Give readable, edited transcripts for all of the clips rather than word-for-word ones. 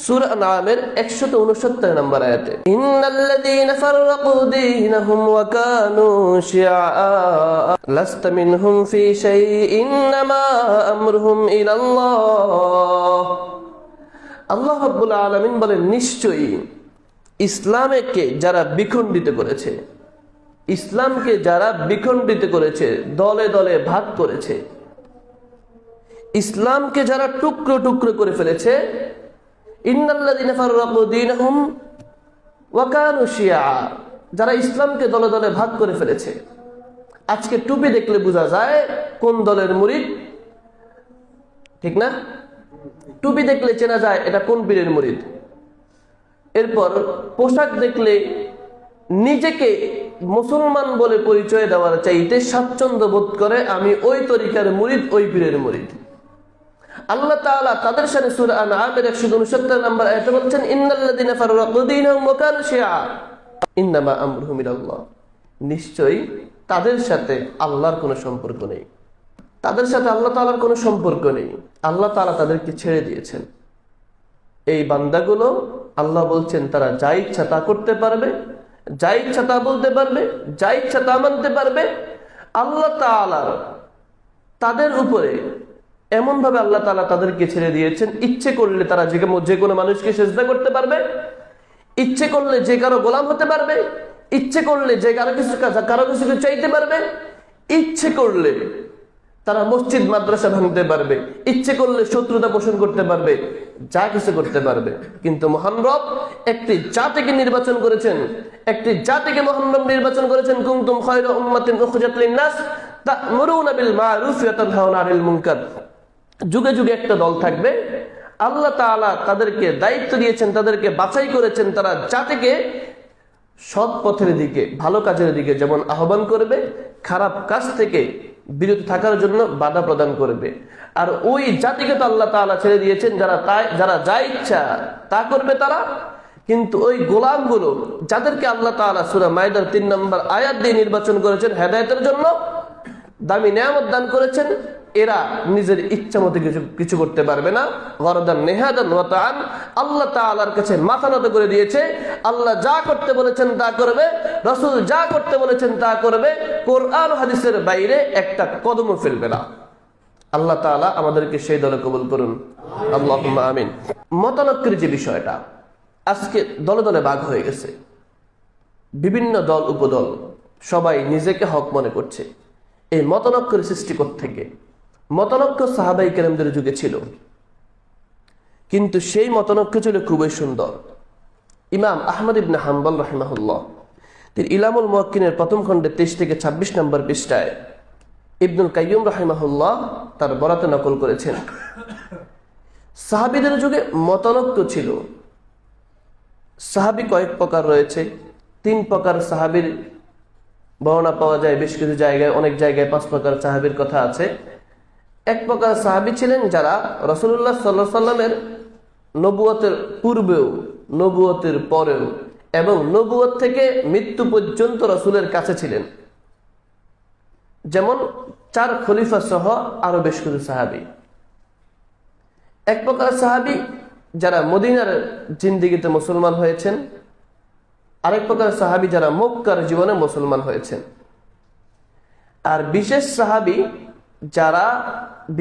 সূরা আনআমের 169 নম্বর আয়াতে, ইন্নাল্লাযীনা ফাররাকু দীনাহুম ওয়া কানু শিয়া লাস্তা মিনহুম ফি শাইইন ইন্নামা আমরুহুম ইলাল্লাহ। আল্লাহ রাব্বুল আলামিন বলেন, নিশ্চয়ই ইসলামকে যারা বিখণ্ডিত করেছে, ইসলামকে যারা বিখণ্ডিত করেছে, দলে দলে ভাগ করেছে, ইসলামকে যারা টুকরো টুকরো করে ফেলেছে, ইন্নাল্লাযীনা ফাররাকু দীনাহুম ওয়া কানু শিয়া, যারা ইসলামকে দলে দলে ভাগ করে ফেলেছে। আজকে টুপি দেখলে বোঝা যায় কোন দলের মুরিদ, ঠিক না? টুপি দেখলে চেনা যায় এটা কোন পীরের মুরিদ। এরপর পোশাক দেখলে নিজেকে মুসলমান বলে পরিচয় দেওয়ার চাইতে স্বাচ্ছন্দ্য বোধ করে আমি ওই তরিকার মুরিদ, ওই পীরের মুরিদ। আল্লাহ তাআলা তাদের সাথে সূরা আনআমের 169 নম্বর আয়াতে বলছেন, ইন্নাল্লাযীনা ফাররাকু দীনাহুম ওয়া কানু শিয়া ইন্নামা আমরুহুম ইলাল্লাহ। নিশ্চয়ই তাদের সাথে আল্লাহর কোনো সম্পর্ক নেই, তাদের সাথে আল্লাহ তাআলার কোনো সম্পর্ক নেই। আল্লাহ তাআলা তাদেরকে ছেড়ে দিয়েছেন। এই বান্দাগুলো আল্লাহ বলছেন তারা যা ইচ্ছা তা করতে পারবে, যা ইচ্ছা তা বলতে পারবে, যা ইচ্ছা তা মানতে পারবে। আল্লাহ তাআলা তাদের উপরে এমন ভাবে আল্লাহ তাআলা তাদেরকে ছেড়ে দিয়েছেন, ইচ্ছে করলে তারা যে কোনো মানুষকে সিজদা করতে পারবে, ইচ্ছে করলে যে কারো গোলাম হতে পারবে, ইচ্ছে করলে যে কারো কিছু চাইতে পারবে, ইচ্ছে করলে তারা মসজিদ মাদ্রাসা ভাঙতে পারবে, ইচ্ছে করলে শত্রুতা পোষণ করতে পারবে, যা কিছু করতে পারবে। কিন্তু মহান রব একটি জাতিকে নির্বাচন করেছেন, একটি জাতিকে মহান রব নির্বাচন করেছেন, কুনতুম খায়রা উম্মাতিন উখরিজাত লিন-নাস তা'মুরুনা বিল মা'রুফ ওয়া তানহাউনা আনিল মুনকার। যুগে যুগে একটা দল থাকবে, আল্লাহ তাআলা তাদেরকে দায়িত্ব দিয়েছেন, তাদেরকে বাছাই করেছেন, তারা জাতিকে সৎ পথের দিকে, ভালো কাজের দিকে যেমন আহ্বান করবে, খারাপ কাজ থেকে বিরত থাকার জন্য বাধা প্রদান করবে। আর ওই জাতিকে তো আল্লাহ তাআলা ছেড়ে দিয়েছেন যারা যা ইচ্ছা তা করবে তারা। কিন্তু ওই গোলামগুলো যাদেরকে আল্লাহ তাআলা সূরা মাইদার 3 নম্বর আয়াত দিয়ে নির্বাচন করেছেন হেদায়েতের জন্য, দামি নেয়ামত দান করেছেন, এরা নিজের ইচ্ছা মতো কিছু করতে পারবে না। গরদান নেহাদান ওয়াতান, আল্লাহ তাআলার কাছে মাথা নত করে দিয়েছে। আল্লাহ যা করতে বলেছেন তা করবে, রাসূল যা করতে বলেছেন তা করবে, কোরআন হাদিসের বাইরে একটা কদমও ফেলবে না। আল্লাহ তাআলা আমাদেরকে সেই দলে কবুল করুন, আল্লাহুম্মা আমিন। মতানৈক্যের যে বিষয়টা, আজকে দলে দলে ভাগ হয়ে গেছে, বিভিন্ন দল উপদল, সবাই নিজেকে হক মনে করছে। এই মতানৈক্যের সৃষ্টি থেকে মতানৈক্য সাহাবায়ে কেরামদের যুগে ছিল, কিন্তু সেই মতানৈক্য ছিল খুবই সুন্দর। ইমাম আহমদ ইবনে হাম্বল রাহিমাহুল্লাহ তিনি ইলামুল মুওয়াক্কিনের প্রথম খণ্ডে 23 থেকে 26 নম্বর পৃষ্ঠায় ইবনুল কাইয়্যিম রাহিমাহুল্লাহ তার বরাতে নকল করেছেন, সাহাবীদের যুগে মতানৈক্য ছিল। সাহাবী কয়েক প্রকার রয়েছে, 3 প্রকার সাহাবীর বর্ণনা পাওয়া যায় বেশ কিছু জায়গায়, অনেক জায়গায় 5 প্রকার সাহাবীর কথা আছে। এক প্রকার সাহাবী ছিলেন যারা রাসূলুল্লাহ সাল্লাল্লাহু আলাইহি সাল্লামের নবুয়তের পূর্বেও, নবুয়তের পরেও এবং নবুয়ত থেকে মৃত্যু পর্যন্ত রাসূলের কাছে ছিলেন, যেমন 4 খলিফা সহ আরো বেশ কিছু সাহাবী। এক প্রকার সাহাবী যারা মদিনার জিন্দেগিতে মুসলমান হয়েছেন, আরেক প্রকার সাহাবী যারা মক্কার জীবনে মুসলমান হয়েছেন। আর বিশেষ সাহাবী যারা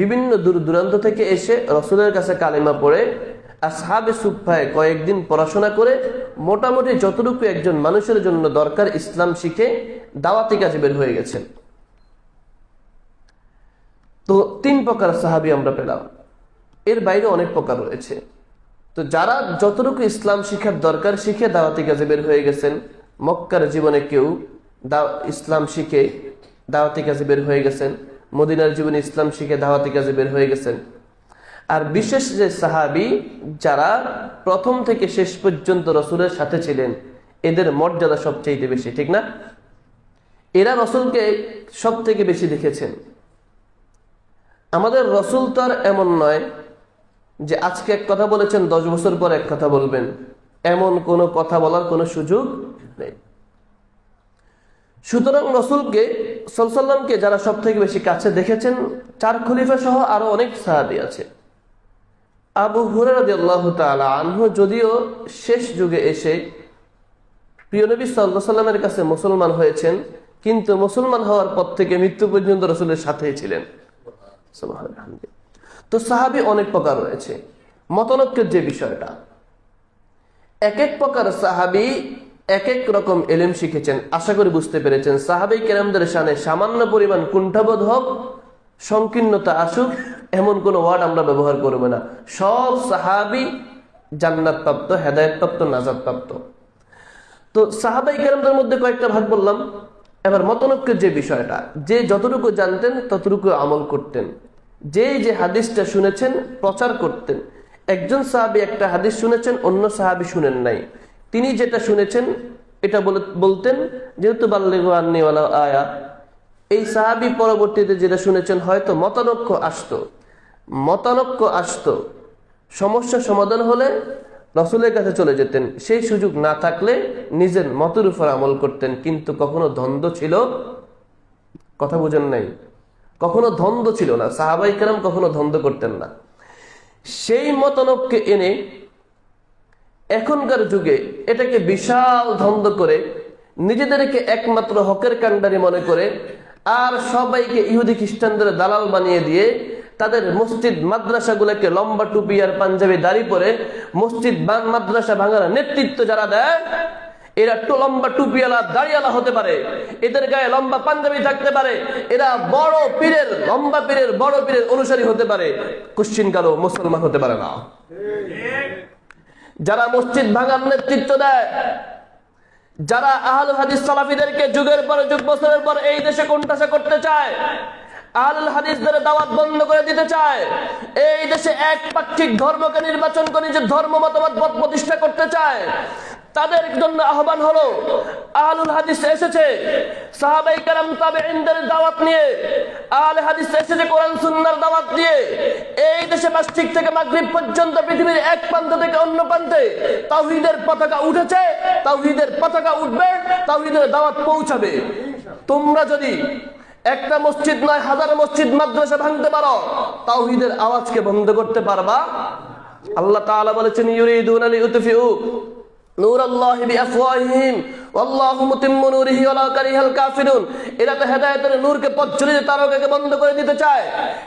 বিভিন্ন দূর দূরান্ত থেকে এসে রাসূলের কাছে কালেমা পড়ে আসহাবে সুফফায় কয়েকদিন পড়াশোনা করে মোটামুটি যতটুকু একজন মানুষের জন্য দরকার ইসলাম শিখে দাওয়াতি কাজে বের হয়ে গেছেন। তো 3 প্রকার সাহাবী আমরা পেলাম, এর বাইরে অনেক প্রকার রয়েছে। তো যারা যতটুকু ইসলাম শিখার দরকার শিখে দাওয়াতি কাজে বের হয়ে গেছেন, মক্কার জীবনে কেউ ইসলাম শিখে দাওয়াতি কাজে বের হয়ে গেছেন, মদিনার জীবনে ইসলাম শিখে দাওয়াতি কাজে বের হয়ে গেছেন। আর বিশেষ যে সাহাবী যারা প্রথম থেকে শেষ পর্যন্ত রাসূলের সাথে ছিলেন, এদের মর্যাদা সবচেয়ে বেশি, ঠিক না? এরা রাসূলকে সব থেকে বেশি দেখেছেন। আমাদের রাসূল তো আর এমন নয় যে আজকে এক কথা বলেছেন 10 বছর পর এক কথা বলবেন, এমন কোনো কথা বলার কোনো সুযোগ নেই। সুতরাং রাসূলকে সাল্লাল্লাহু আলাইহি ওয়াসাল্লামকে যারা সব থেকে বেশি কাছে দেখেছেন, 4 খলিফা সহ আরো অনেক সাহাবী আছে, আবু হুরায়রা রাদিয়াল্লাহু তাআলা আনহু যদিও শেষ যুগে এসে প্রিয় নবী সাল্লাল্লাহু আলাইহি ওয়াসাল্লামের কাছে মুসলমান হয়েছেন, কিন্তু মুসলমান হওয়ার পর থেকে মৃত্যু পর্যন্ত রাসূলের সাথেই ছিলেন। সুবহানাল্লাহ। তো সাহাবী অনেক প্রকার রয়েছে। মতনৈক্যের যে বিষয়টা, এক এক প্রকার সাহাবী এক এক রকম ইলম শিখেছেন। আশা করি বুঝতে পেরেছেন। সাহাবী কেরামদের শানে সামান্য পরিমাণ কুণ্ঠাবোধ হোক, সংকীর্ণতা আসুক, এমন কোন ওয়ার্ড আমরা ব্যবহার করব না। সব সাহাবী জান্নাত প্রাপ্ত, হেদায়েত প্রাপ্ত, নাজাত প্রাপ্ত। তো সাহাবাই কেরামদের মধ্যে কয়েকটা ভাগ বললাম। এবার মতনৈক্যের যে বিষয়টা, যে যতটুকু জানতেন ততটুকু আমল করতেন, যে হাদিসটা শুনেছেন প্রচার করতেন। একজন সাহাবী একটা হাদিস শুনেছেন, অন্য সাহাবী শুনেন নাই, তিনি যেটা শুনেছেন এটা বলতেন, যেহেতু বাল্লিগু আন্নী ওয়ালাউ আয়া। এই সাহাবী পরবর্তীতে যেটা শুনেছেন হয়তো মতানৈক্য আসতো, সমস্যা সমাধান হলে রাসূলের কাছে চলে যেতেন। সেই সুযোগ না থাকলে নিজের মতের উপর আমল করতেন। কিন্তু কখনো দ্বন্দ্ব ছিল, কথা বুঝেন নাই, কখনো দ্বন্দ্ব ছিল না। সাহাবাই কেরাম কখনো দ্বন্দ্ব করতেন না। সেই মতানৈক্য এনে এখনকার যুগে এটাকে বিশাল দ্বন্দ্ব করে নিজেদেরকে একমাত্র হকের কাণ্ডারি মনে করে, আর সবাইকে ইহুদি খ্রিস্টানদের দালাল বানিয়ে দিয়ে তাদের মসজিদ মাদ্রাসাগুলোকে লম্বা টুপি আর পাঞ্জাবি দাড়ি পরে মসজিদ মাদ্রাসা ভাঙার নেতৃত্ব যারা দেয়, এরা লম্বা টুপিওয়ালা দাড়িওয়ালা হতে পারে, এদের গায়ে লম্বা পাঞ্জাবি থাকতে পারে, এরা বড় পীরের বড় পীরের অনুসারী হতে পারে, কুশ্চিন কারো মুসলমান হতে পারে না। যারা মসজিদ ভাঙার নেতৃত্ব দেয়, যারা আহলুল হাদিস সালাফিদেরকে যুগের পর যুগ, বছরের পর এই দেশে কোণঠাসা করতে চায়, আহলুল হাদিসদের দাওয়াত বন্ধ করে দিতে চায়, এই দেশে একপাক্ষিক ধর্মকে নির্বাচন করে যে ধর্ম মতবাদ প্রতিষ্ঠা করতে চায়, তাদের জন্য আহ্বান হলো, আহলুল হাদিস এসেছে সাহাবাই কেরাম তাবেঈনদের দাওয়াত নিয়ে, আহলে হাদিস এসেছে কোরআন সুন্নাহর দাওয়াত নিয়ে। এই দেশে মাসরিক থেকে মাগরিব পর্যন্ত পৃথিবীর এক প্রান্ত থেকে অন্য প্রান্তে তাওহীদের পতাকা উঠেছে, তাওহীদের পতাকা উঠবে, তাওহীদের দাওয়াত পৌঁছাবে। তোমরা যদি একটা মসজিদ নয়, হাজার মসজিদ মাদ্রাসা ভাঙতে পারো, তাওহীদের আওয়াজকে বন্ধ করতে পারবা? আল্লাহ তাআলা বলেছেন, ইউরিদুনা লিইউতফিউ নূরাল্লাহি বিআফওয়াহিহিম ওয়াল্লাহু মুতিম্মু নূরিহি ওয়ালাউ কারিহাল কাফিরুন। এরা তো হেদায়েতের নূরকে প্রজ্বলিত তারকাকে বন্ধ করে দিতে চায়,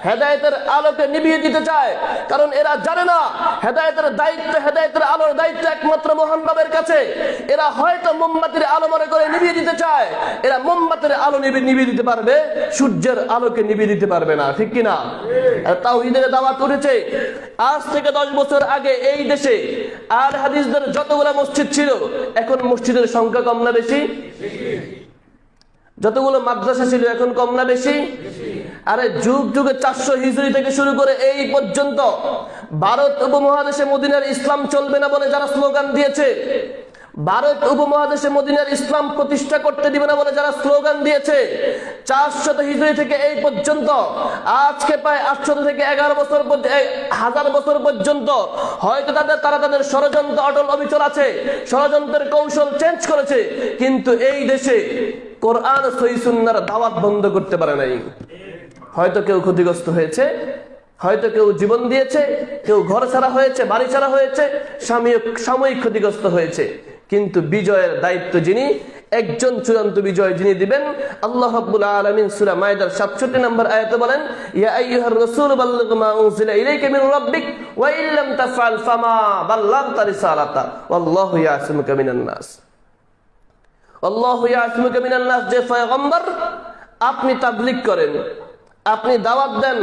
হেদায়েতের আলোকে নিভিয়ে দিতে চায়। কারণ এরা জানে না হেদায়েতের দায়িত্ব, হেদায়েতের আলোর দায়িত্ব একমাত্র মহান রবের কাছে। এরা হয়তো মোমবাতির আলো মনে করে নিভিয়ে দিতে চায়, এরা মোমবাতির আলো নিভিয়ে দিতে পারবে, সূর্যের আলোকে নিভিয়ে দিতে পারবে না, ঠিক কিনা? তাওহীদের দাওয়াত উঠেছে। আজ থেকে 10 বছর আগে এই দেশে আহলে হাদিসদের যতগুলো মসজিদ ছিল, এখন মসজিদের সংখ্যা কম না বেশি? যতগুলো মাদ্রাসা ছিল এখন কম না বেশি? আরে যুগ যুগে 400 হিজরি থেকে শুরু করে এই পর্যন্ত ভারত উপমহাদেশে মদিনার ইসলাম চলবে না বলে যারা স্লোগান দিয়েছে, ভারত উপমহাদেশে মদিনার ইসলাম প্রতিষ্ঠা করতে দিবে না বলে যারা স্লোগান দিয়েছে, 400 হিজরি থেকে এই পর্যন্ত আজকে প্রায় 800 থেকে 1000 বছর পর্যন্ত হয়তো তারা তাদের ষড়যন্ত্র অটল অবিচল আছে, ষড়যন্ত্রের কৌশল চেঞ্জ করেছে, কিন্তু এই দেশে কোরআন সহিহ সুন্নাহর দাওয়াত বন্ধ করতে পারে নাই। হয়তো কেউ ক্ষতিগ্রস্ত হয়েছে, হয়তো কেউ জীবন দিয়েছে, কেউ ঘর ছাড়া হয়েছে, বাড়ি ছাড়া হয়েছে, সাময়িক ক্ষতিগ্রস্ত হয়েছে, কিন্তু বিজয়ের দায়িত্ব যিনি, একজন চূড়ান্ত বিজয় যিনি দিবেন, আল্লাহ রাব্বুল আলামিন সূরা মায়েদার 67 নম্বর আয়াতে বলেন, ইয়া আইয়ুহার রাসূল বাল্লিগ মা উনজিলা ইলাইকা মির রাব্বিক ওয়া ইল্লাম তাফআল ফামা বাল্লাগতা রিসালাতা ওয়াল্লাহু ইয়াসিমুকা মিনান নাস। আল্লাহু ইয়াসিমুকা মিনান নাস, যে পয়গম্বর আপনি তাবলীগ করেন, আপনি দাওয়াত দেন,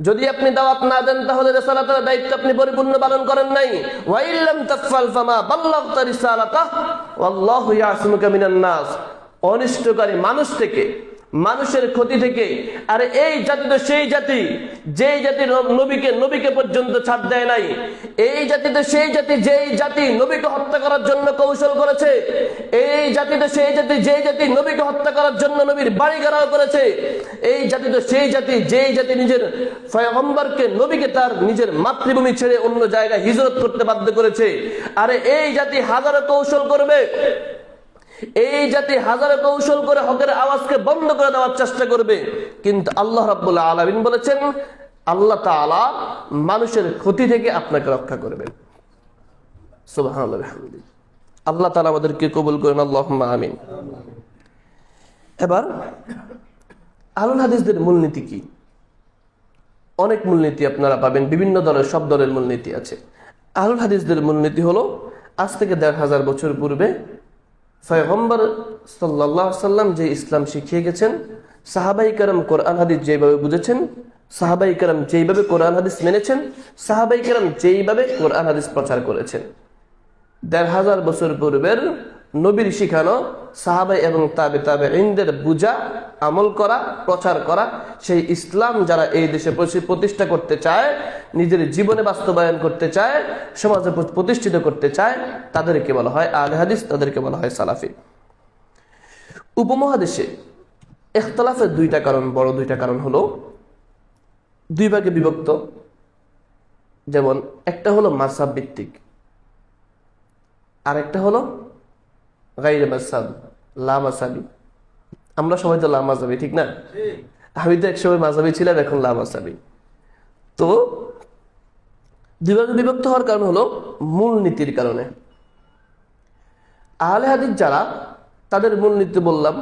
যদি আপনি দাওয়াত না দেন তাহলে রিসালাতের দায়িত্ব আপনি পরিপূর্ণ পালন করেন নাই। ওয়া ইল্লাম তাফআল ফামা বাল্লাগতা রিসালাতা ওয়াল্লাহু ইয়াসিমুকা মিনান নাস। অনিষ্টকারী মানুষ থেকে, মানুষের ক্ষতি থেকে। আর এই জাতি তো সেই জাতি, যেই জাতি নবীকে পর্যন্ত ছাড় দেয় নাই। এই জাতি তো সেই জাতি, যেই জাতি নবীকে হত্যা করার জন্য কৌশল করেছে। এই জাতি তো সেই জাতি, যেই জাতি নবীকে হত্যা করার জন্য নবীর বাড়ি ঘেরাও করেছে। এই জাতি তো সেই জাতি, যেই জাতি নিজের পয়গম্বরকে, নবীকে তার নিজের মাতৃভূমি ছেড়ে অন্য জায়গায় হিজরত করতে বাধ্য করেছে। আরে এই জাতি হাজারো কৌশল করবে, এই জাতি হাজারো কৌশল করে হকের আওয়াজকে বন্ধ করে দেওয়ার চেষ্টা করবে, কিন্তু আল্লাহ রাব্বুল আলামিন বলেছেন, আল্লাহ তাআলা মানুষের ক্ষতি থেকে আপনাকে রক্ষা করবেন। সুবহানাল্লাহ বিহামদিহি। আল্লাহ তাআলা আমাদেরকে কবুল করেন, আল্লাহুম্মা আমিন। এবার আহলুল হাদিসদের মূলনীতি কি? অনেক মূলনীতি আপনারা পাবেন, বিভিন্ন দলের, সব দলের মূলনীতি আছে। আহলুল হাদিসদের মূলনীতি হলো, আজ থেকে ১৫০০ বছর পূর্বে পয়গম্বর সাল্লাল্লাহু আলাইহি সাল্লাম যে ইসলাম শিখিয়ে গেছেন, সাহাবায়ে কেরাম কোরআন হাদিস যেভাবে বুঝেছেন, সাহাবায়ে কেরাম যেইভাবে কোরআন হাদিস মেনেছেন, সাহাবায়ে কেরাম যেইভাবে কোরআন হাদিস প্রচার করেছেন, ১৫০০ বছর পূর্বের নবীর শিখানো সাহাবা এবং তাবেঈনদের বুঝা, আমল করা, প্রচার করা সেই ইসলাম যারা এই দেশে প্রতিষ্ঠা করতে চায়, নিজের জীবনে বাস্তবায়ন করতে চায়, সমাজে প্রতিষ্ঠিত করতে চায়, তাদেরকে বলা হয় আহলে হাদিস, তাদেরকে বলা হয় সালাফি। উপমহাদেশে ইখতিলাফের দুইটা কারণ, বড় দুইটা কারণ হলো দুই ভাগে বিভক্ত। যেমন একটা হলো মাযহাব ভিত্তিক, আর একটা হলো গায়রে মাযহাব, লা মাযহাবী। আমরা সবাই তো লা মাযহাবী, ঠিক না? আমি তো একসময় মাযহাবী ছিলাম, এখন লা মাযহাবী। তো দুই ভাগে বিভক্ত হওয়ার কারণ হলো মূলনীতির কারণে। আহলে হাদিস যারা, তাদের মূলনীতি বললাম,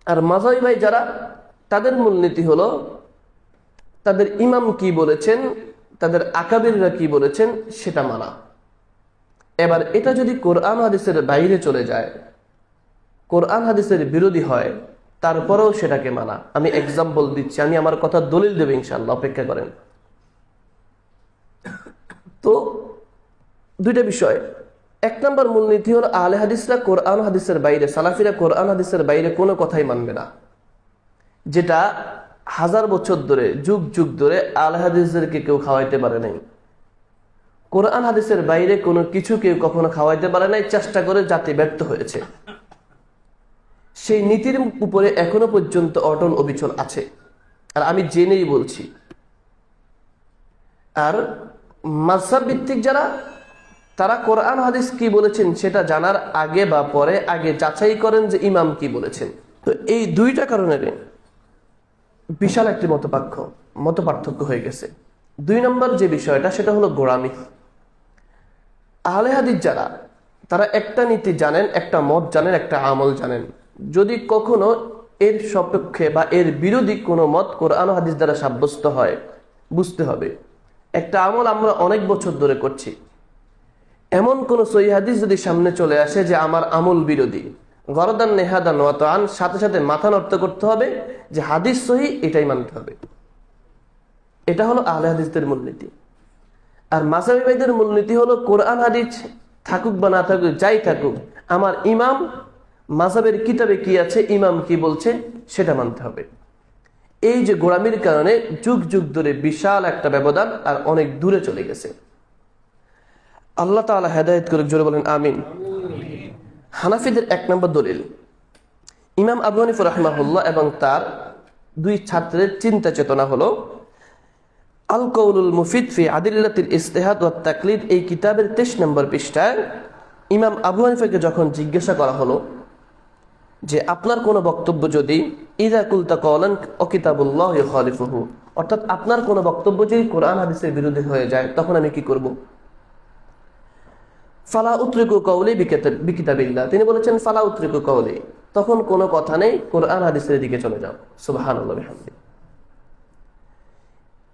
আর মাযহাবী ভাই যারা, তাদের মূলনীতি হলো তাদের ইমাম কি বলেছেন, তাদের আকাবিররা কি বলেছেন সেটা মানা। এবার এটা যদি কোরআন হাদিসের বাইরে চলে যায়, কোরআন হাদিসের বিরোধী হয়, তারপরেও সেটাকে মানা। আমি এক্সাম্পল দিচ্ছি, আমি আমার কথা দলিল দেব ইনশাআল্লাহ, অপেক্ষা করেন। তো দুইটা বিষয়। এক নম্বর মূলনীতি হলো আহলে হাদিসরা কোরআন হাদিসের বাইরে, সালাফিরা কোরআন হাদিসের বাইরে কোনো কথাই মানবে না, যেটা 1000 বছর ধরে, যুগ যুগ ধরে আহলে হাদিসদেরকে কেউ খাওয়াইতে পারে নাই। কোরআন হাদিসের বাইরে কোনো কিছু কেউ কখনো খাওয়াইতে পারে নাই, চেষ্টা করে জাতি ব্যর্থ হয়েছে। সেই নীতির উপরে এখনো পর্যন্ত অটল অবিচল আছে, আর আমি জেনেই বলছি। আর মাযহাব ভিত্তিক যারা, তারা কোরআন হাদিস কি বলেছেন সেটা জানার আগে বা পরে আগে যাচাই করেন যে ইমাম কি বলেছেন। তো এই দুইটা কারণের বিশাল একটি মত পার্থক্য হয়ে গেছে। 2 নম্বর যে বিষয়টা, সেটা হলো গোঁড়ামি। আহলে হাদিস যারা, তারা একটা নীতি জানেন, একটা মত জানেন, একটা আমল জানেন। যদি কখনো এর সপক্ষে বা এর বিরোধী কোনো মত কোরআন হাদিস দ্বারা সাব্যস্ত হয়, বুঝতে হবে একটা আমল আমরা অনেক বছর ধরে করছি, এমন কোন সহিহ হাদিস যদি সামনে চলে আসে যে আমার আমল বিরোধী, গরদান নেহাদান ওয়াতান, সাথে সাথে মাথা নত করতে হবে যে হাদিস সহিহ, এটাই মানতে হবে। এটা হলো আহলে হাদিসদের মূলনীতি। আর মাযহাবী ভাইদের মূলনীতি হলো কোরআন হাদিস থাকুক বা না থাকুক, যাই থাকুক, আমার ইমাম, মাযহাবের কিতাবে কি আছে, ইমাম কি বলছে সেটা মানতে হবে। এই যে গোঁড়ামির কারণে যুগ যুগ ধরে বিশাল একটা ব্যবধান আর অনেক দূরে চলে গেছে। আল্লাহ তাআলা হেদায়েত করুক, জোরে বলেন আমিন। হানাফিদের 1 নম্বর দলিল, ইমাম আবু হানিফা রাহিমাহুল্লাহ এবং তার 2 ছাত্রের চিন্তা চেতনা হলো আল কওলুল মুফিদ ফি আদিল্লাতিল ইজতিহাদ ওয়াত তাকলিদ। এই কিতাবের 23 নম্বর পৃষ্ঠায় ইমাম আবু হানিফাকে যখন জিজ্ঞাসা করা হলো যে আপনার কোনো বক্তব্য যদি ইযা কুলতা কওলান ও কিতাবুল্লাহ ইউখালিফুহু, অর্থাৎ আপনার কোনো বক্তব্য যদি কোরআন হাদিসের বিরোধী হয়ে যায়, তখন আমি কি করব? ফালা উতরিকু কওলি বিকিতাবিল্লাহ, তিনি বলেছেন ফালা উতরিকু কওলি, তখন কোনো কথা নেই, কোরআন হাদিসের দিকে চলে যাও। সুবহানাল্লাহ বিহামদিহি।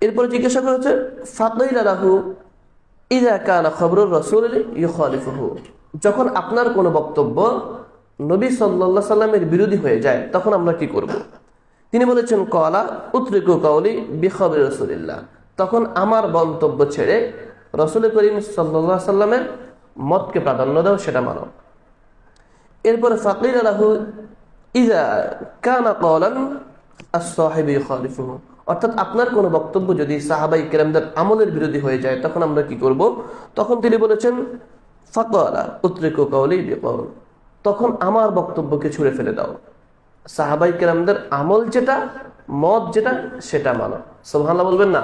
এরপরে জিজ্ঞাসা করেছে ফাকিলা লাহু ইযা কানা খবরুর রাসূল ইউখালিফুহু, যখন আপনার কোনো বক্তব্য নবী সাল্লাল্লাহু আলাইহি সাল্লামের বিরোধী হয়ে যায়, তখন আমরা কি করব? তিনি বলেছেন ক্বালা উতরিকু কওলি বিখবরি রাসূলিল্লাহ, তখন আমার মন্তব্য ছেড়ে রাসূল করিম সাল্লাল্লাহু আলাইহি সাল্লামের মতকে প্রাধান্য দাও, সেটা মানো। এরপরে ফাকিলা লাহু ইযা কানা কওলান আস-সাহিবি ইউখালিফুহু, অর্থাৎ আপনার কোনো বক্তব্য যদি সাহাবায়ে কেরামদের আমলের বিরোধী হয়ে যায়, তখন আমরা কি করব? তখন তিনি বলেছেন ফাকালা উতরিকু কওলি বিকওল, তখন আমার বক্তব্যকে ছুঁড়ে ফেলে দাও, সাহাবায়ে কেরামদের আমল যেটা, মত যেটা, সেটা মানো। সুবহানাল্লাহ বলবেন না?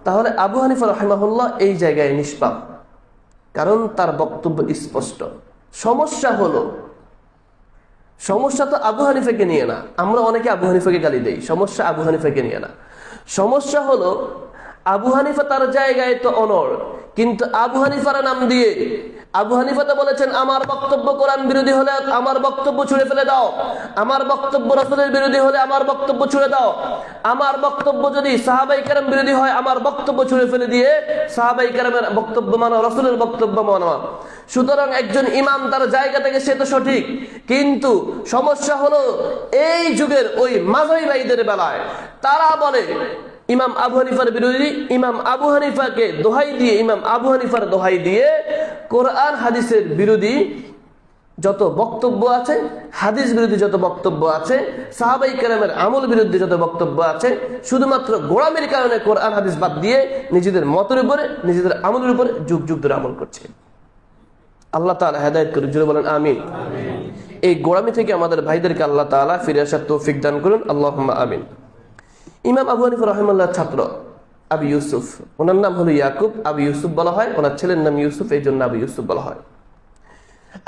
তাহলে আবু হানিফা রাহিমাহুল্লাহ এই জায়গায় নিষ্পাপ, কারণ তার বক্তব্য স্পষ্ট। সমস্যা সমস্যা তো আবু হানিফাকে নিয়ে না, আমরা অনেকে আবু হানিফাকে গালি দেই, সমস্যা আবু হানিফাকে নিয়ে না। সমস্যা হলো আবু হানিফা তার জায়গায় তো অনড়, কিন্তু আবু হানিফার নাম দিয়ে আবু হানিফা তো বলেছেন আমার বক্তব্য কোরআন বিরোধী হলে আমার বক্তব্য ছুঁড়ে ফেলে দাও, আমার বক্তব্য রাসূলের বিরোধী হলে আমার বক্তব্য ছুঁড়ে দাও, আমার বক্তব্য যদি সাহাবাই কেরাম বিরোধী হয় আমার বক্তব্য ছুঁড়ে ফেলে দিয়ে সাহাবাই কেরামের বক্তব্য মানো, রাসূলের বক্তব্য মানো। সুতরাং একজন ইমাম তার জায়গা থেকে সে তো সঠিক, কিন্তু সমস্যা হলো এই যুগের ওই মাযহাবী ভাইদের বেলায় তারা বলে ইমাম আবু হানিফার বিরোধী, ইমাম আবু হানিফাকে দোহাই দিয়ে, ইমাম আবু হানিফার দোহাই দিয়ে কোরআন হাদিসের বিরোধী যত বক্তব্য আছে, হাদিস বিরোধী যত বক্তব্য আছে, সাহাবাই কেরামের আমল বিরোধী যত বক্তব্য আছে, শুধুমাত্র গোড়ামির কারণে কোরআন হাদিস বাদ দিয়ে নিজেদের মতের উপরে, নিজেদের আমলের উপরে যুগ যুগ ধরে আমল করছে। আল্লাহ তাআলা হেদায়েত করুন, জোরে বলেন আমিন। এই গোড়ামি থেকে আমাদের ভাইদেরকে আল্লাহ তাআলা ফিরে আসার তৌফিক দান করুন, আল্লাহুম্মা আমিন। ইমাম আবু হানিফা রাহিমাহুল্লাহর ছাত্র আবু ইউসুফ, ওনার নাম হলো ইয়াকুব, আবু ইউসুফ বলা হয়, ওনার ছেলের নাম ইউসুফ, এই জন্য আবু ইউসুফ বলা হয়।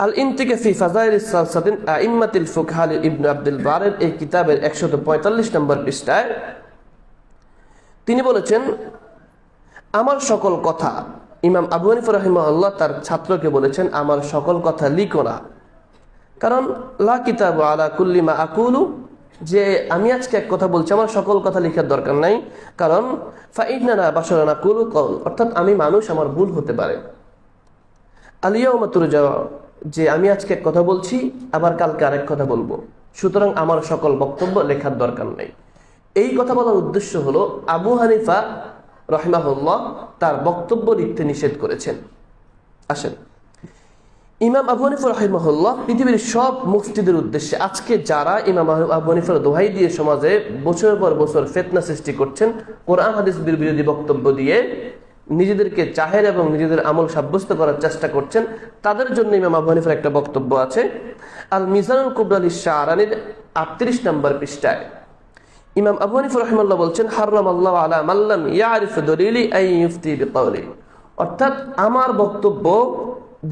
আল ইনতিকা ফি ফাযাইলিস সালসাতিন আইম্মাতিল ফুকহা ইবনে আব্দুল বারের এই কিতাবের 145 নম্বর পৃষ্ঠায় তিনি বলেছেন, আমার সকল কথা, ইমাম আবু হানিফা রাহিমাহুল্লাহ তার ছাত্রকে বলেছেন আমার সকল কথা লিখো না, কারণ লা কিতাবু আলা কুল্লি মা আকুলু, যে আমি আজকে এক কথা বলছি আমার সকল কথা লেখার দরকার নাই, কারণ ফাইন্নানা বাশারুন নাকুলু কওল, অর্থাৎ আমি মানুষ, আমার ভুল হতে পারে। আল ইয়াউমা তুরজা, যে আমি আজকে এক কথা বলছি আবার কালকে আরেক কথা বলবো, সুতরাং আমার সকল বক্তব্য লেখার দরকার নেই। এই কথা বলার উদ্দেশ্য হলো আবু হানিফা রাহিমাহুল্লাহ তার বক্তব্য লিখতে নিষেধ করেছেন। আসেন, ইমাম আবু হানিফা রাহিমাহুল্লাহ পৃথিবীর সব মুফতিদের উদ্দেশ্যে আজকে যারা ইমাম আবু হানিফার দোহাই দিয়ে সমাজে বছরের পর বছর ফিতনা সৃষ্টি করছেন, কোরআন হাদিস বিরোধী বক্তব্য দিয়ে নিজেদেরকে জাহের এবং নিজেদের আমল সাব্যস্ত করার চেষ্টা করছেন, তাদের জন্য ইমাম আবু হানিফার একটা বক্তব্য আছে। আল মিজানুল কুবরা লিশ-শা'রানির 38 নম্বর পৃষ্ঠায় ইমাম আবু হানিফা রাহিমাহুল্লাহ বলছেন, হারামাল্লাহু আলা মান লাম ইয়ারিফ দলিলি আই ইফতি বিকাউলি, অর্থাৎ আমার বক্তব্য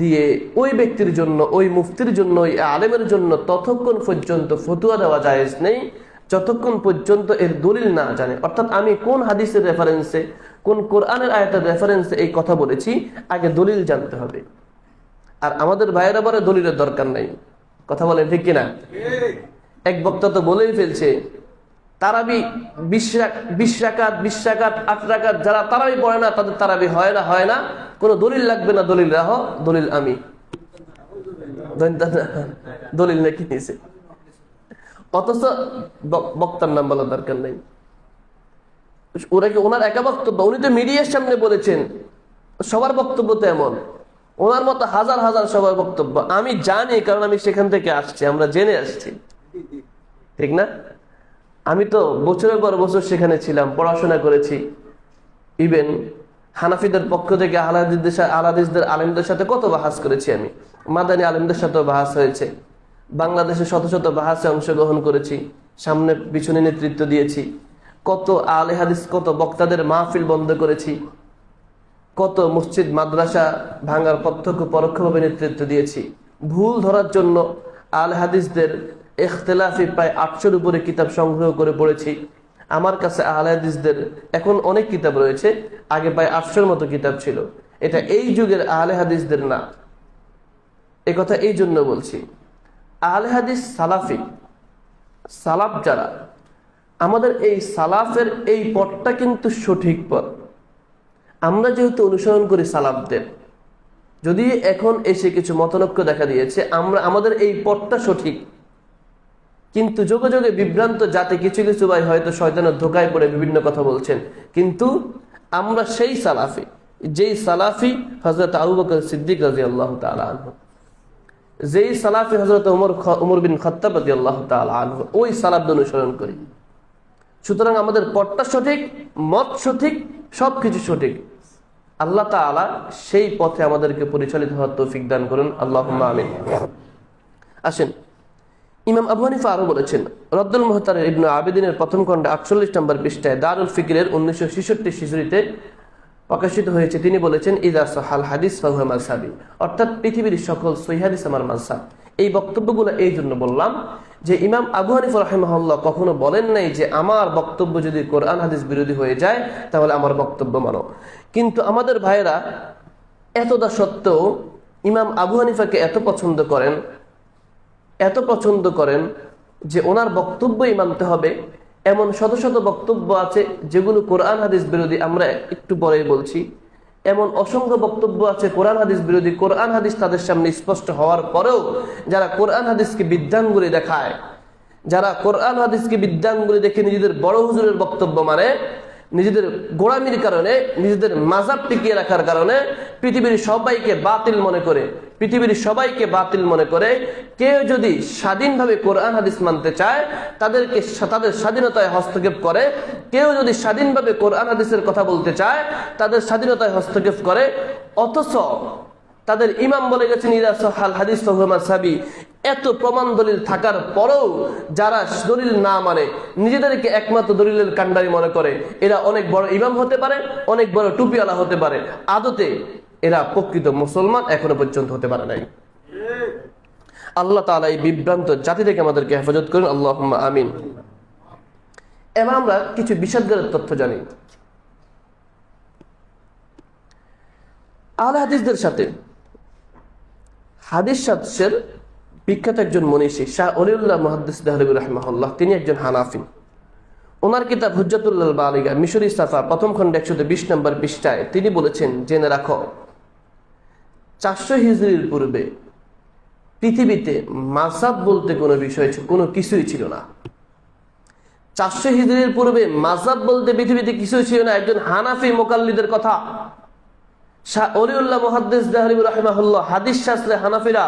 দিয়ে ওই ব্যক্তির জন্য, ওই মুফতির জন্য, ওই আলেমের জন্য ততক্ষণ পর্যন্ত ফতোয়া দেওয়া জায়েজ নেই যতক্ষণ পর্যন্ত এর দলিল না জানে। অর্থাৎ আমি কোন হাদিসের রেফারেন্সে, কোন কোরআনের আয়াতের রেফারেন্সে এই কথা বলেছি, আগে দলিল জানতে হবে। আর আমাদের ভাইয়েরা বলে দলিলের দরকার নাই, কথা বলেন ঠিক কিনা? এক বক্তা তো বলেই ফেলছে তারাবি 20 রাকাত 8 রাকাত যারা তারাবি পড়ে না তাদের তারাবি হয় না, কোনো দলিল লাগবে না, দলিল রাখো, দলিল আমি দলিল নাকি নিয়েছে, অথচ বক্তার নাম বলার দরকার নেই। ওরা কি ওনার একা বক্তব্য? উনি তো মিডিয়ার সামনে বলেছেন, সবার বক্তব্য তো এমন, ওনার মতো হাজার হাজার সবার বক্তব্য আমি জানি, কারণ আমি সেখান থেকে আসছি, আমরা জেনে আসছি, ঠিক না? আমি তো বছরের পর বছর সেখানে ছিলাম, পড়াশোনা করেছি। ইভেন হানাফিদের পক্ষ থেকে আলাদিসদের আলেমদের সাথে কত বাহাস করেছি আমি, মাদানী আলেমদের সাথেও বাহাস হয়েছে, বাংলাদেশে শত শত বাহাসে অংশগ্রহণ করেছি, সামনে পিছনে নেতৃত্ব দিয়েছি, কত আলে হাদিস, কত বক্তাদের মাহফিল বন্ধ করেছি, কত মসজিদ মাদ্রাসা ভাঙার প্রত্যক্ষ পরোক্ষভাবে নেতৃত্ব দিয়েছি। ভুল ধরার জন্য আলে হাদিসদের ইখতিলাফি প্রায় 800-র উপরে কিতাব সংগ্রহ করে পড়েছি। আমার কাছে আহলে হাদিসদের এখন অনেক কিতাব রয়েছে, আগে প্রায় 800-র মতো কিতাব ছিল। এটা এই যুগের আহলে হাদিসদের না, এই কথা এই জন্য বলছি। আহলে হাদিস সালাফি, সালাফ যারা, আমাদের এই সালাফের এই পথটা কিন্তু সঠিক পথ। আমরা যেহেতু অনুসরণ করি সালাফদের, যদি এখন এসে কিছু মতনৈক্য দেখা দিয়েছে, আমাদের এই পথটা সঠিক, কিন্তু যোগে যোগে বিভ্রান্ত জাতি কিছু কিছু ভাই হয়তো শয়তানের ধোকায় পড়ে বিভিন্ন কথা বলছেন, কিন্তু আমরা সেই সালাফি, যেই সালাফি হযরত আবু বকর সিদ্দিক রাদিয়াল্লাহু তাআলা আনহু, যেই সালাফি হযরত ওমর বিন খাত্তাব রাদিয়াল্লাহু তাআলা আনহু, ওই সালাফ অনুসরণ করি। সুতরাং আমাদের পথটা সঠিক, মত সঠিক, সবকিছু সঠিক। আল্লাহ তাআলা সেই পথে আমাদেরকে পরিচালিত হওয়ার তৌফিক দান করুন, আল্লাহুম্মা আমিন। আসেন, ইমাম আবু হানিফা আরো বলেছেন, রদ্দুল মুহতারের ইবনে আবিদিনের প্রথম খণ্ডে 48 নম্বর পৃষ্ঠায় দারুল ফিকরের 1966 হিজরিতে প্রকাশিত হয়েছে। তিনি বলেছেন, ইযা সাহাল হাদিস ফাহুয়া মাযহাবি, অর্থাৎ পৃথিবীর সকল সহিহ হাদিস আমার মাযহাব। এই বক্তব্যগুলো এই জন্য বললাম যে ইমাম আবু হানিফা রাহিমাহুল্লাহ কখনো বলেন নাই যে আমার বক্তব্য যদি কোরআন হাদিস বিরোধী হয়ে যায় তাহলে আমার বক্তব্য মানো। কিন্তু আমাদের ভাইয়েরা এতটা সত্ত্বেও ইমাম আবু হানিফাকে এত পছন্দ করেন যে ওনার বক্তব্যই মানতে হবে। এমন শত শত বক্তব্য আছে যেগুলো কোরআন হাদিস বিরোধী, আমরা একটু পরেই বলছি। এমন অসংখ্য বক্তব্য আছে কোরআন হাদিস বিরোধী, কোরআন হাদিস তাদের সামনে স্পষ্ট হওয়ার পরেও যারা কোরআন হাদিসকে বিদ্যাঙ্গুলি দেখায়, যারা কোরআন হাদিসকে বিদ্যাঙ্গুলি দেখে নিজেদের বড় হুজুরের বক্তব্য মানে, নিজেদের গোড়ামির কারণে, নিজেদের মাযহাব টিকিয়ে রাখার কারণে পৃথিবীর সবাইকে বাতিল মনে করে কেউ যদি স্বাধীনভাবে কোরআন হাদিস মানতে চায় তাদের স্বাধীনতায় হস্তক্ষেপ করে, কেউ যদি স্বাধীনভাবে কোরআন হাদিসের কথা বলতে চায় তাদের স্বাধীনতায় হস্তক্ষেপ করে। অথচ তাদের ইমাম বলে গেছেন ইযা সাহাল হাদিস ফাহুয়া মাযহাবি, এত প্রমাণ দলিল থাকার পরেও যারা দলিল না মানে, নিজেদেরকে একমাত্র দলিলের কান্ডারি মনে করে, এরা অনেক বড় ইমাম হতে পারে, অনেক বড় টুপিওয়ালা হতে পারে, আদতে এরা প্রকৃত মুসলমান এখনো পর্যন্ত হতে পারে নাই। আল্লাহ তাআলা এই বিভ্রান্ত জাতি থেকে আমাদেরকে হেফাজত করুন, আল্লাহুম্মা আমিন। এবার আমরা কিছু বিষাদগারের তথ্য জানি। আহলে হাদিসদের সাথে হাদিস শাস্ত্রের বিখ্যাত একজন মনীষী শাহ ওলিউল্লাহ মুহাদ্দিস দেহলভী রাহিমাহুল্লাহ, তিনি একজন হানাফি। ওনার কিতাব হুজ্জাতুল বালিগা মিশরি সাফা প্রথম খণ্ডে 120 নম্বর পৃষ্ঠায় তিনি বলেছেন, জেনে রাখো 400 হিজরির পূর্বে পৃথিবীতে মাযহাব বলতে কোনো কিছুই ছিল না। 400 হিজরির পূর্বে মাযহাব বলতে পৃথিবীতে কিছুই ছিল না। একজন হানাফি মুকাল্লিদের কথা। শাহ ওলিউল্লাহ মুহাদ্দিস দেহলভী রাহিমাহুল্লাহ, হাদিস শাস্ত্রে হানাফিরা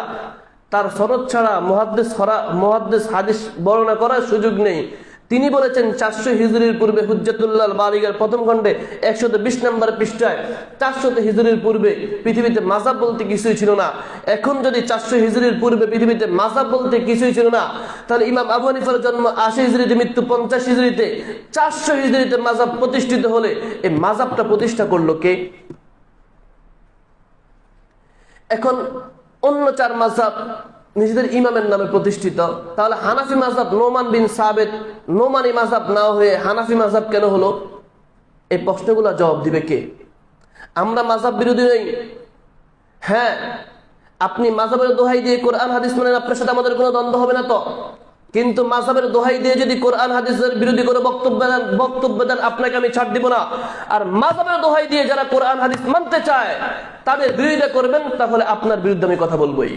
তার সনদ ছাড়া মুহাদ্দিস হাদিস বর্ণনা করার সুযোগ নেই। তিনি বলেছেন 400 হিজরির পূর্বে হুজ্জাতুল্লাহ বালিগার প্রথম খণ্ডে 120 নম্বর পৃষ্ঠায় 400 হিজরির পূর্বে পৃথিবীতে মাযহাব বলতে কিছুই ছিল না। এখন যদি 400 হিজরির পূর্বে পৃথিবীতে মাযহাব বলতে কিছুই ছিল না, তাহলে ইমাম আবু হানিফার জন্ম 80 হিজরিতে, মৃত্যু 50 হিজরিতে, 400 হিজরিতে মাযহাব প্রতিষ্ঠিত হলে এই মাযহাবটা প্রতিষ্ঠা করলো কে? এখন অন্য 4 মাযহাব নিজেদের ইমামের নামে প্রতিষ্ঠিত, তাহলে হানাফি মাযহাব নোমান বিন সাবেত নোমানি মাযহাব না হয়ে হানাফি মাযহাব কেন হলো? এই প্রশ্নগুলো জবাব দিবে কে? আমরা মাযহাব বিরোধী নই। হ্যাঁ, আপনি মাযহাবের দোহাই দিয়ে কোরআন হাদিস মানেন, আপনার সাথে আমাদের কোনো দ্বন্দ্ব হবে না তো। কিন্তু মাযহাবের দোহাই দিয়ে যদি কোরআন হাদিসের বিরোধী করে বক্তব্য দেন আপনাকে আমি ছাড় দিব না। আর মাযহাবের দোহাই দিয়ে যারা কোরআন হাদিস মানতে চায় তাদের বিরোধিতা করবেন, তাহলে আপনার বিরুদ্ধে আমি কথা বলবোই।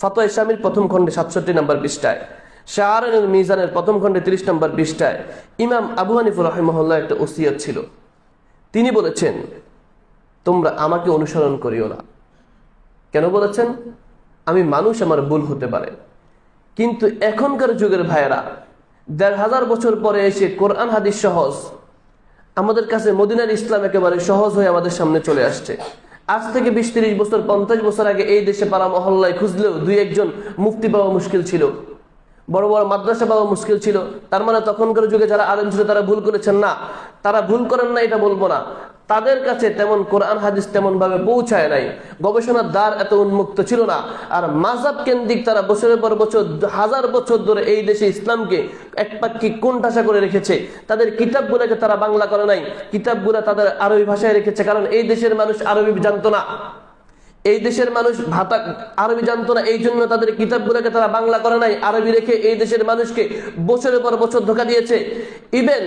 ফাতোয়া ইসলামীর প্রথম খণ্ডে 67 নম্বর পৃষ্ঠায়, শাআরুল মিজানের প্রথম খণ্ডে 30 নম্বর পৃষ্ঠায় ইমাম আবু হানিফা রাহিমাহুল্লাহ একটা ওসিয়ত ছিল। তিনি বলেছেন, তোমরা আমাকে অনুসরণ করিও না। কেন বলেছেন? আমি মানুষ, আমার ভুল হতে পারে। কিন্তু এখনকার যুগের ভাইয়েরা 1500 বছর পরে এসে কোরআন হাদিস সহজ, আমাদের কাছে মদিনার ইসলাম একেবারে সহজ হয়ে আমাদের সামনে চলে আসছে। আজ থেকে 20-30 বছর 50 বছর আগে এই দেশে পাড়া মহল্লায় খুঁজলেও 2-1 মুফতি পাওয়া মুশকিল ছিল, বড় বড় মাদ্রাসা পাওয়া মুশকিল ছিল। তার মানে তখনকার যুগে যারা আলেম ছিল তারা ভুল করেছেন না, তারা ভুল করেন না এটা বলবো না, তাদের কাছে তেমন কোরআন হাদিস তেমন ভাবে পৌঁছায় নাই, গবেষণার দ্বার এত উন্মুক্ত ছিল না। আর মাযহাব কেন্দ্রিক তারা বছরের পর বছর, 1000 বছর ধরে এই দেশে ইসলামকে একপাক্ষিক কোণঠাসা করে রেখেছে। তাদের কিতাবগুলোকে তারা বাংলা করে নাই, কিতাবগুলো তাদের আরবি ভাষায় রেখেছে, কারণ এই দেশের মানুষ আরবি জানতো না। এই দেশের মানুষ আরবি জানতো না, এই জন্য তাদের কিতাবগুলোকে তারা বাংলা করে নাই, আরবি রেখে এই দেশের মানুষকে বছরের পর বছর ধোঁকা দিয়েছে। ইভেন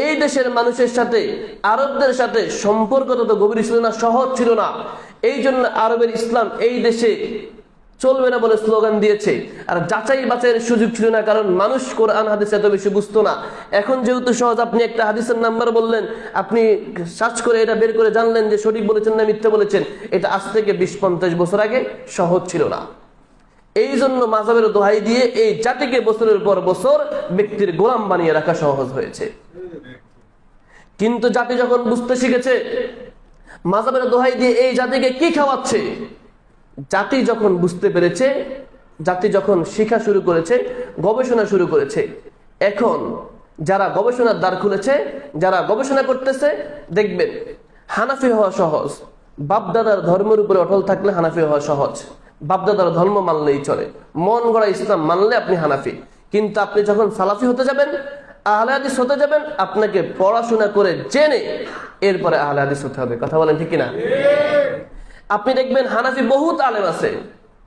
এই দেশের মানুষের সাথে আরবদের সাথে সম্পর্ক তত গভীর ছিল না, সহজ ছিল না। এই জন্য আরবের ইসলাম এই দেশে চলবে না বলে স্লোগান দিয়েছে। আর যাচাই বাছাইয়ের সুযোগ ছিল না, কারণ মানুষ কোরআন হাদিস এত বেশি বুঝতো না। এখন যেহেতু সহজ, আপনি একটা হাদিসের নাম্বার বললেন, আপনি সার্চ করে এটা বের করে জানলেন যে সঠিক বলেছেন না মিথ্যা বলেছেন। এটা আজ থেকে 20-50 বছর আগে সহজ ছিল না। এই জন্য মাযহাবের দোহাই দিয়ে এই জাতিকে বছরের পর বছর ব্যক্তির গোলাম বানিয়ে রাখা সহজ হয়েছে। কিন্তু জাতি যখন বুঝতে শিখেছে মাযহাবের দোহাই দিয়ে এই জাতিকে কি খাওয়াচ্ছে, জাতি যখন বুঝতে পেরেছে, জাতি যখন শিক্ষা শুরু করেছে, গবেষণা শুরু করেছে, এখন যারা গবেষণার দ্বার খুলেছে, যারা গবেষণা করতেছে, দেখবেন হানাফি হওয়া সহজ। বাপদাদার ধর্মের উপরে অটল থাকলে হানাফি হওয়া সহজ। বাপদাদার ধর্ম মানলেই চলে, মন গড়া ইসলাম মানলে আপনি হানাফি। কিন্তু আপনি যখন সালাফি হতে যাবেন, আহলে হাদিস হতে যাবেন, আপনাকে পড়াশোনা করে জেনে এরপরে আহলে হাদিস হতে হবে। কথা বলেন ঠিক কিনা? আপনি দেখবেন হানাফি বহুত আলেম আছে,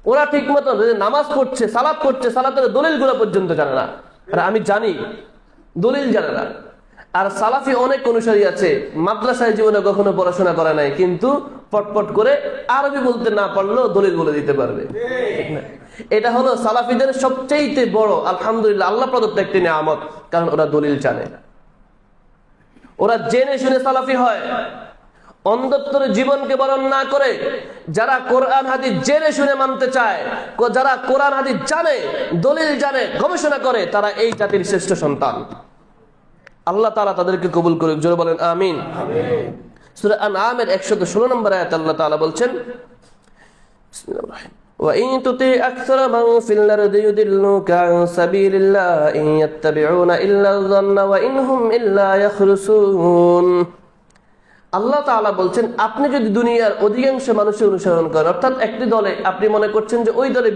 ওরা ঠিক মতো নামাজ পড়ছে, সালাত পড়ছে, সালাতের দলিল গুলো পর্যন্ত জানে না। আর আমি জানি দলিল জানে না। আর সালাফি অনেক অনুসারী আছে, মাদ্রাসায় জীবনে কখনো পড়াশোনা করে নাই, কিন্তু পটপট করে আরবি বলতে না পারলেও দলিল বলে দিতে পারবে। এটা হলো সালাফিদের সবচেয়ে বড় আলহামদুলিল্লাহ আল্লাহ প্রদত্ত একটি নিয়ামত, কারণ ওরা দলিল জানে, ওরা জেনে শুনে সালাফি হয়। অন্ধত্বের জীবনকে বরণ না করে যারা কোরআন হাদিস জেনে শুনে মানতে চায়, যারা কোরআন হাদিস জানে, দলিল জানে, গবেষণা করে, তারা এই জাতির শ্রেষ্ঠ সন্তান। আল্লাহ তাআলা তাদেরকে কবুল করুক, জোরে বলেন আমিন। সূরা আনআমের 116 নম্বর আয়াতে আল্লাহ তাআলা বলছেন, وَإِن تُطِعْ أَكْثَرَ مَن فِي الْأَرْضِ يُضِلُّوكَ عَن سَبِيلِ اللَّهِ إِن يَتَّبِعُونَ إِلَّا الظَّنَّ وَإِنْ هُمْ إِلَّا يَخْرُصُونَ। আল্লাহ তাআলা বলছেন, আপনি যদি দুনিয়ার অধিকাংশ মানুষের অনুসরণ করেন, অর্থাৎ একটি দলে আপনি মনে করছেন যে ওই দলে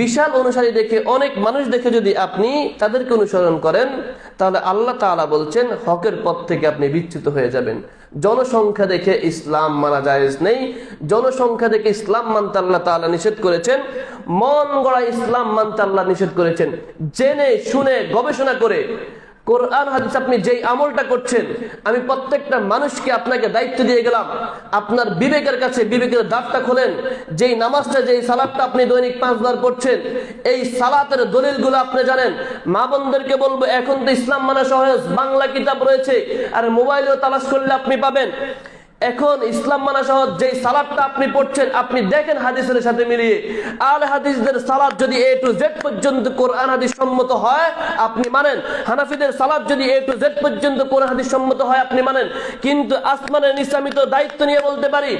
বিশাল অনুসারী দেখে, অনেক মানুষ দেখে যদি আপনি তাদেরকে অনুসরণ করেন, তাহলে আল্লাহ তাআলা বলছেন হকের পথ থেকে আপনি বিচ্যুত হয়ে যাবেন। জনসংখ্যা দেখে ইসলাম মানা জায়েজ নেই, জনসংখ্যা দেখে ইসলাম মানতে আল্লাহ তাআলা নিষেধ করেছেন, মন গড়া ইসলাম মানতে আল্লাহ নিষেধ করেছেন। জেনে শুনে গবেষণা করে কোরআন হাদিস আপনি যেই আমলটা করছেন, আমি প্রত্যেকটা মানুষকে আপনাকে দায়িত্ব দিয়ে গেলাম, আপনার বিবেকের কাছে বিবেকের দ্বারটা খোলেন। যেই নামাজটা, যেই সালাতটা আপনি দৈনিক 5 বার পড়ছেন, এই সালাতের দলিলগুলো আপনি জানেন। মা বোনদেরকে বলবো, এখন তো ইসলাম মানা সহজ, বাংলা কিতাব রয়েছে, আর মোবাইলেও তালাশ করলে আপনি পাবেন। এখন ইসলাম মানা সহজ, যেই সালাতটা আপনি পড়ছেন আপনি দেখেন হাদিসের সাথে মিলিয়ে। আহলে হাদিসদের সালাত যদি A to Z পর্যন্ত কোরআন হাদিস সম্মত হয় আপনি মানেন, হানাফিদের সালাত যদি A to Z পর্যন্ত কোরআন হাদিস সম্মত হয় আপনি মানেন। কিন্তু আসমানের নিচে আমি তো দায়িত্ব নিয়ে বলতে পারি,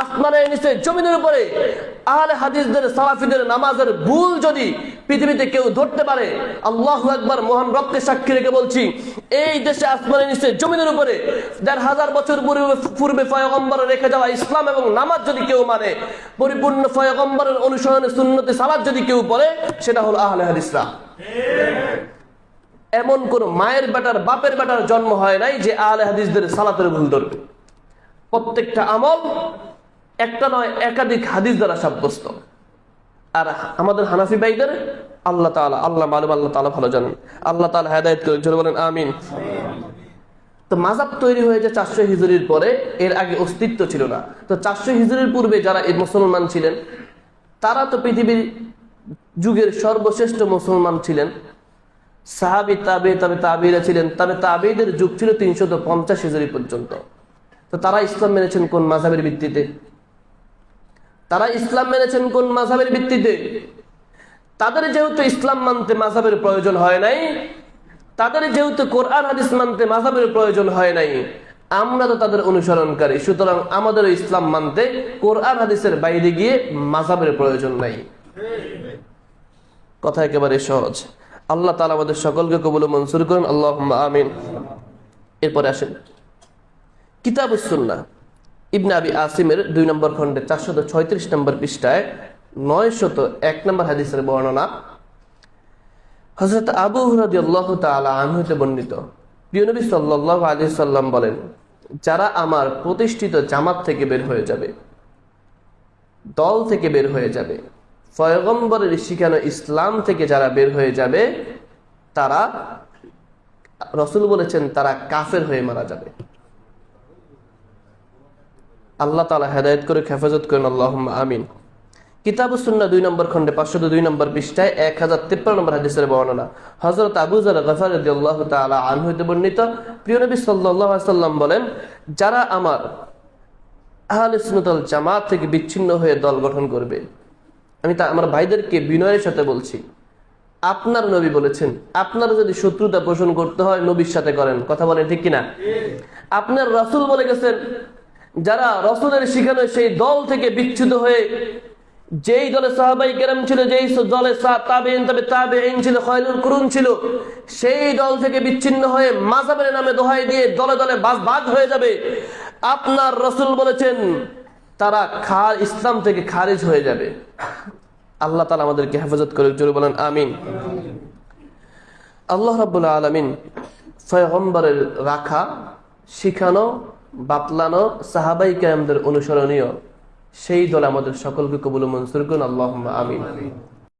আসমানের নিচে জমিনের উপরে আহলে হাদিসদের সালাফিদের নামাজের ভুল যদি পৃথিবীতে কেউ ধরতে পারে, আল্লাহু আকবার, মহান রবকে সাক্ষী রেখে বলছি, এই দেশে আসমানের নিচে জমিনের উপরে 1500 বছর পূর্বে পয়গম্বরের রেখে যাওয়া ইসলাম এবং নামাজ যদি কেউ মানে, পরিপূর্ণ পয়গম্বরের অনুসরণে সুন্নতে সালাত যদি কেউ পড়ে, সেটা হলো আহলে হাদিসরা। এমন কোন মায়ের বেটার বাপের বেটার জন্ম হয় নাই যে আহলে হাদিসদের সালাতের ভুল ধরবে। প্রত্যেকটা আমল একটা নয় একাধিক হাদিস দ্বারা সাব্যস্ত। আর আমাদের হানাফি ভাইদের আল্লাহ মালুম, আল্লাহ তাআলা ভালো জানেন। আল্লাহ তাআলা হেদায়েত করুন, জোরে বলেন আমিন। তো মাযহাব তৈরি হয়েছে 400 হিজরির পরে, এর আগে অস্তিত্ব ছিল না। তো 400 হিজরির পূর্বে যারা এই মুসলমান ছিলেন, তারা তো পৃথিবীর যুগের সর্বশ্রেষ্ঠ মুসলমান ছিলেন। সাহাবী, তাবেঈরা ছিলেন, তাবেঈদের যুগ ছিল 350 হিজরি পর্যন্ত। তো তারা ইসলাম মেনেছেন কোন মাযহাবের ভিত্তিতে? তাদের যেহেতু ইসলাম মানতে মাযহাবের প্রয়োজন হয় নাই, তাদের যেহেতু কোরআন হাদিস মানতে মাযহাবের প্রয়োজন হয় নাই, আমরা তো তাদের অনুসরণকারী, সুতরাং আমাদের ইসলাম মানতে কোরআন হাদিসের বাইরে গিয়ে মাযহাবের প্রয়োজন নাই। কথা একেবারে সহজ। আল্লাহ তাআলা আমাদের সকলকে কবুল ও মনসুর করুন, আল্লাহুম্মা আমিন। এরপরে আসেন কিতাবুস সুন্নাহ, ইবনে আবি আসিমের 2 নম্বর খণ্ডে 436 নম্বর পৃষ্ঠায় 901 নম্বর হাদিসের বর্ণনা। হযরত আবু হুরায়রা রাদিয়াল্লাহু তাআলা আনহু হতে বর্ণিত, প্রিয় নবী সাল্লাল্লাহু আলাইহি সাল্লাম বলেন, যারা আমার প্রতিষ্ঠিত জামাত থেকে বের হয়ে যাবে, দল থেকে বের হয়ে যাবে, পয়গম্বরের শিখানো ইসলাম থেকে যারা বের হয়ে যাবে, তারা, রাসূল বলেছেন, তারা কাফের হয়ে মারা যাবে। আল্লাহ তাআলা হেদায়েত করে হেফাজত করেন, আল্লাহুম্মা আমিন। কিতাবুস সুন্নাহ 2 নম্বর খণ্ডে 502 নম্বর পৃষ্ঠায় 1053 নম্বর হাদিসের বর্ণনা। হযরত আবু যর গফার রাদিয়াল্লাহু তাআলা আনহু হতে বর্ণিত, প্রিয় নবী সাল্লাল্লাহু আলাইহি সাল্লাম বলেন, যারা আমার আহলে সুন্নাত ওয়াল জামাত থেকে বিচ্ছিন্ন হয়ে দল গঠন করবে, আমি তা আমার ভাইদেরকে বিনয়ের সাথে বলছি, আপনার নবী বলেছেন, আপনারা যদি শত্রুতা পোষণ করতে হয় নবীর সাথে করেন। কথা বলেন ঠিক কিনা? আপনার রাসূল বলে গেছেন, যারা রাসূলের শিখানো সেই দল থেকে বিচ্যুত হয়ে, যেই দলে সাহাবায়ে কেরাম ছিল, যেই দলে তাবেঈন ছিল, খায়রুল কুরুন ছিল, সেই দল থেকে বিচ্ছিন্ন হয়ে মাযহাবের নামে দোহাই দিয়ে দলে দলে ভাগ হয়ে যাবে। আপনার রাসূল বলেছেন, তারা ইসলাম থেকে খারিজ হয়ে যাবে। আল্লাহ তাআলা আমাদেরকে হেফাজত করে, জোরে বলেন আমিন। আল্লাহ রাব্বুল আলামিন পয়গম্বরের রাখা, শিখানো, বাতলানো সাহাবায়ে কেরামদের অনুসরণীয় সেই দল আমাদের সকলকে কবুল ও মঞ্জুর করুন, আল্লাহুম্মা আমিন।